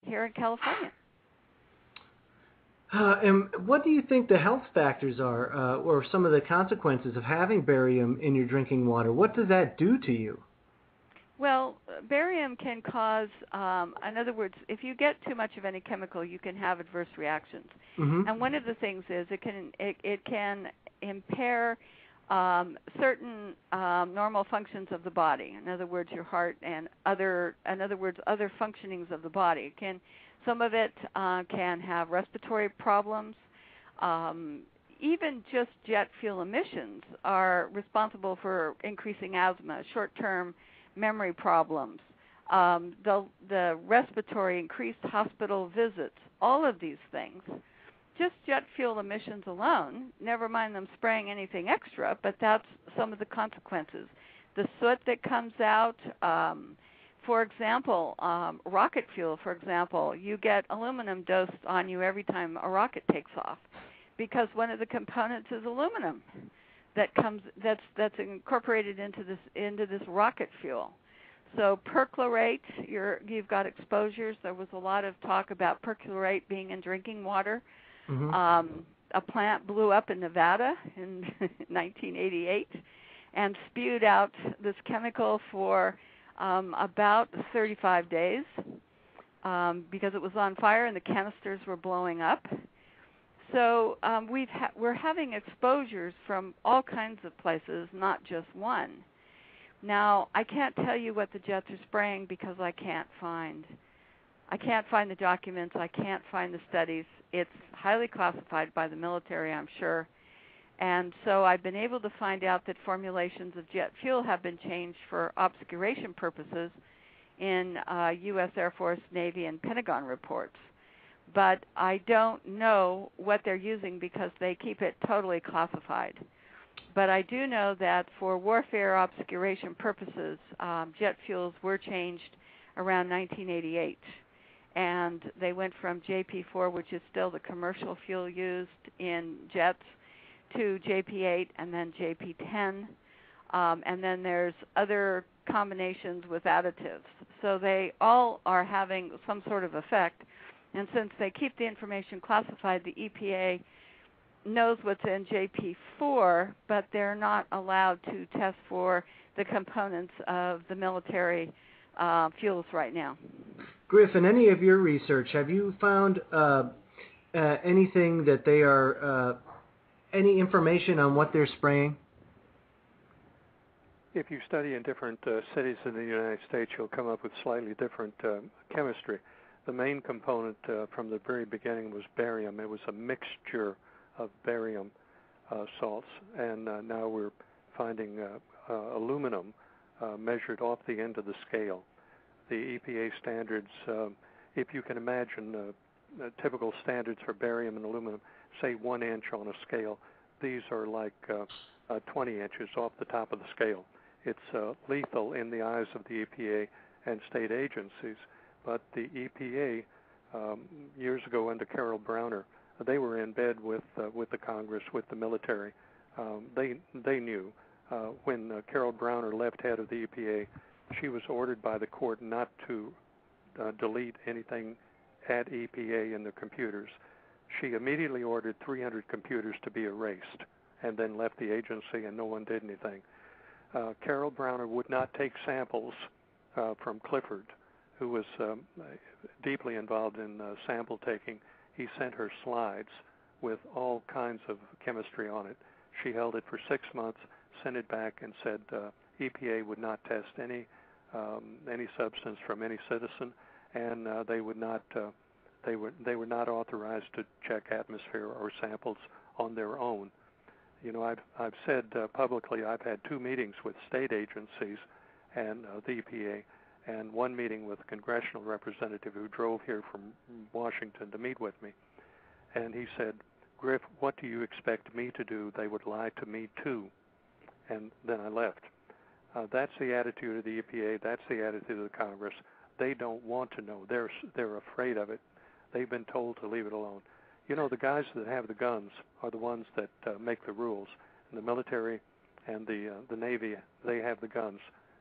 here in California. And what do you think the health factors are, or some of the consequences of having barium in your drinking water? What does that do to you? Well, barium can cause, in other words, if you get too much of any chemical, you can have adverse reactions. Mm-hmm. And one of the things is it can impair certain normal functions of the body. In other words, your heart and other functionings of the body. Some of it can have respiratory problems. Even just jet fuel emissions are responsible for increasing asthma, short-term memory problems, the respiratory, increased hospital visits, all of these things. Just jet fuel emissions alone, never mind them spraying anything extra, but that's some of the consequences. The soot that comes out, for example, rocket fuel, for example, you get aluminum dosed on you every time a rocket takes off because one of the components is aluminum that's incorporated into this rocket fuel. So perchlorate, you've got exposures. There was a lot of talk about perchlorate being in drinking water. Mm-hmm. A plant blew up in Nevada in 1988 and spewed out this chemical for about 35 days because it was on fire and the canisters were blowing up. So we're having exposures from all kinds of places, not just one. Now, I can't tell you what the jets are spraying because I can't find the documents. I can't find the studies. It's highly classified by the military, I'm sure. And so I've been able to find out that formulations of jet fuel have been changed for obscuration purposes in U.S. Air Force, Navy, and Pentagon reports. But I don't know what they're using because they keep it totally classified. But I do know that for warfare obscuration purposes, jet fuels were changed around 1988. And they went from JP4, which is still the commercial fuel used in jets, to JP8 and then JP10. And then there's other combinations with additives. So they all are having some sort of effect. And since they keep the information classified, the EPA knows what's in JP4, but they're not allowed to test for the components of the military fuels right now. Griff, in any of your research, have you found anything that they are, any information on what they're spraying? If you study in different cities in the United States, you'll come up with slightly different chemistry. The main component from the very beginning was barium. It was a mixture of barium salts, and now we're finding aluminum measured off the end of the scale. The EPA standards, if you can imagine typical standards for barium and aluminum, say 1 inch on a scale, these are like 20 inches off the top of the scale. It's lethal in the eyes of the EPA and state agencies. But the EPA, years ago under Carol Browner, they were in bed with the Congress, with the military. They knew when Carol Browner left head of the EPA, she was ordered by the court not to delete anything at EPA in the computers. She immediately ordered 300 computers to be erased and then left the agency, and no one did anything. Carol Browner would not take samples from Clifford, who was deeply involved in sample taking. He sent her slides with all kinds of chemistry on it. She held it for 6 months, sent it back, and said EPA would not test any substance from any citizen, and they were not authorized to check atmosphere or samples on their own. You know, I've said publicly I've had 2 meetings with state agencies and the EPA, and 1 meeting with a congressional representative who drove here from Washington to meet with me. And he said, Griff, what do you expect me to do? They would lie to me too. And then I left. That's the attitude of the EPA. That's the attitude of the Congress. They don't want to know. They're afraid of it. They've been told to leave it alone. You know, the guys that have the guns are the ones that make the rules. And the military and the Navy, they have the guns.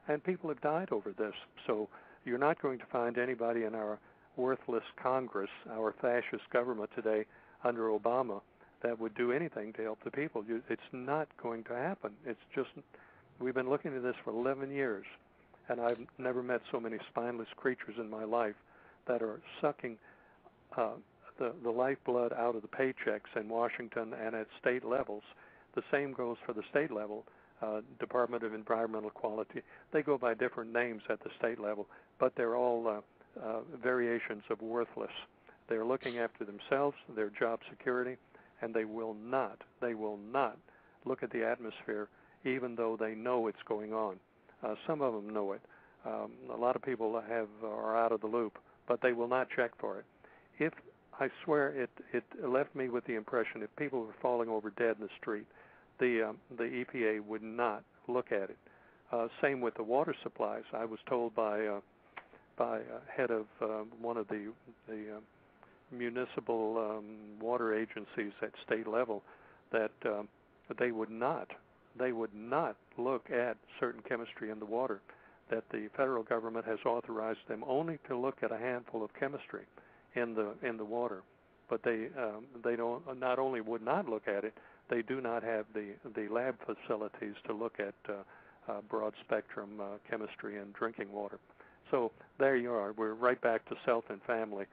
And people have died over this. So you're not going to find anybody in our worthless Congress, our fascist government today under Obama, that would do anything to help the people. It's not going to happen. It's just, we've been looking at this for 11 years, and I've never met so many spineless creatures in my life that are sucking the lifeblood out of the paychecks in Washington and at state levels. The same goes for the state level. Department of Environmental Quality. They go by different names at the state level, but they're all variations of worthless. They're looking after themselves, their job security, and they will not look at the atmosphere even though they know it's going on. Some of them know it. A lot of people are out of the loop, but they will not check for it. I swear it left me with the impression if people were falling over dead in the street, the EPA would not look at it. Same with the water supplies. I was told by a head of one of the municipal water agencies at state level that they would not look at certain chemistry in the water, that the federal government has authorized them only to look at a handful of chemistry in the water. But they don't, not only would not look at it, they do not have the lab facilities to look at broad spectrum chemistry in drinking water. So there you are. We're right back to self and family.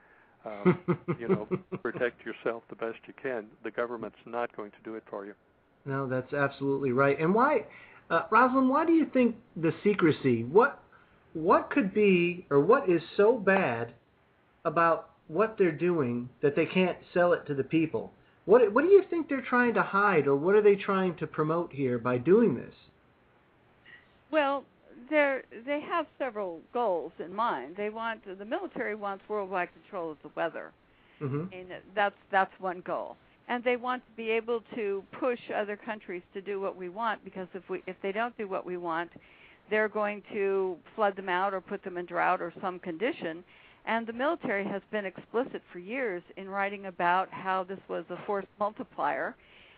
Protect yourself the best you can. The government's not going to do it for you. No, that's absolutely right. And why, Rosalind, why do you think the secrecy? What could be, or what is so bad about what they're doing that they can't sell it to the people? What do you think they're trying to hide, or what are they trying to promote here by doing this? Well, they have several goals in mind. The military wants worldwide control of the weather, and that's one goal. And they want to be able to push other countries to do what we want, because if they don't do what we want, they're going to flood them out or put them in drought or some condition. And the military has been explicit for years in writing about how this was a force multiplier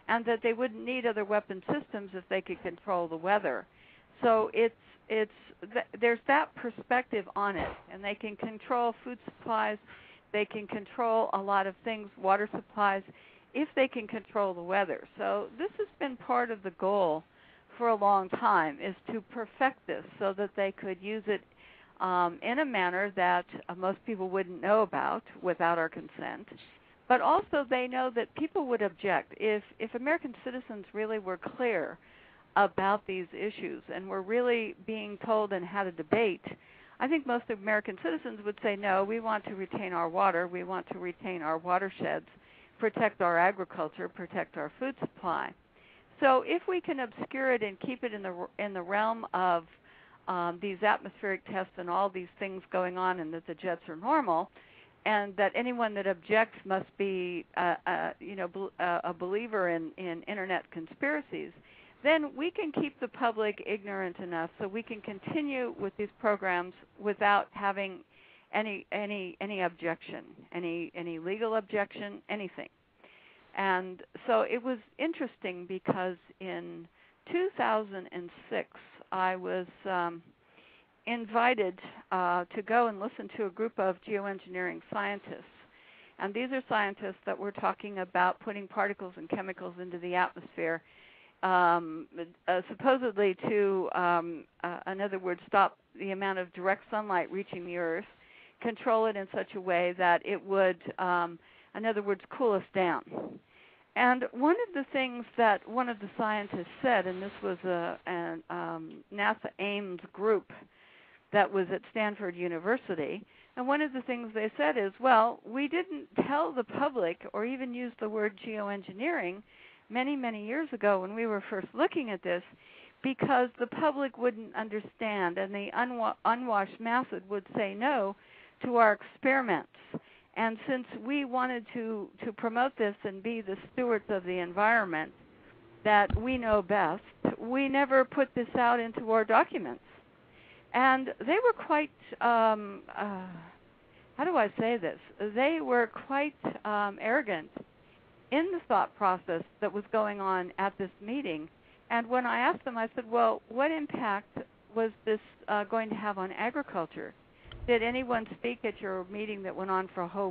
and that they wouldn't need other weapon systems if they could control the weather. So there's that perspective on it, and they can control food supplies, they can control a lot of things, water supplies, if they can control the weather. So this has been part of the goal for a long time, is to perfect this so that they could use it in a manner that most people wouldn't know about without our consent. But also they know that people would object. If American citizens really were clear about these issues and were really being told and had a debate, I think most American citizens would say, no, we want to retain our water, we want to retain our watersheds, protect our agriculture, protect our food supply. So if we can obscure it and keep it in the realm of these atmospheric tests and all these things going on, and that the jets are normal, and that anyone that objects must be a believer in internet conspiracies, then we can keep the public ignorant enough so we can continue with these programs without having any objection, any legal objection, anything. And so it was interesting because in 2006 I was invited to go and listen to a group of geoengineering scientists. And these are scientists that were talking about putting particles and chemicals into the atmosphere, supposedly to, in other words, stop the amount of direct sunlight reaching the Earth, control it in such a way that it would, in other words, cool us down. And one of the things that one of the scientists said, and this was a NASA Ames group that was at Stanford University, and one of the things they said is, well, we didn't tell the public or even use the word geoengineering many, many years ago when we were first looking at this, because the public wouldn't understand, and the unwashed masses would say no to our experiments. And since we wanted to promote this and be the stewards of the environment that we know best, we never put this out into our documents. And they were quite, how do I say this? They were quite arrogant in the thought process that was going on at this meeting. And when I asked them, I said, well, what impact was this going to have on agriculture? Did anyone speak at your meeting that went on for a whole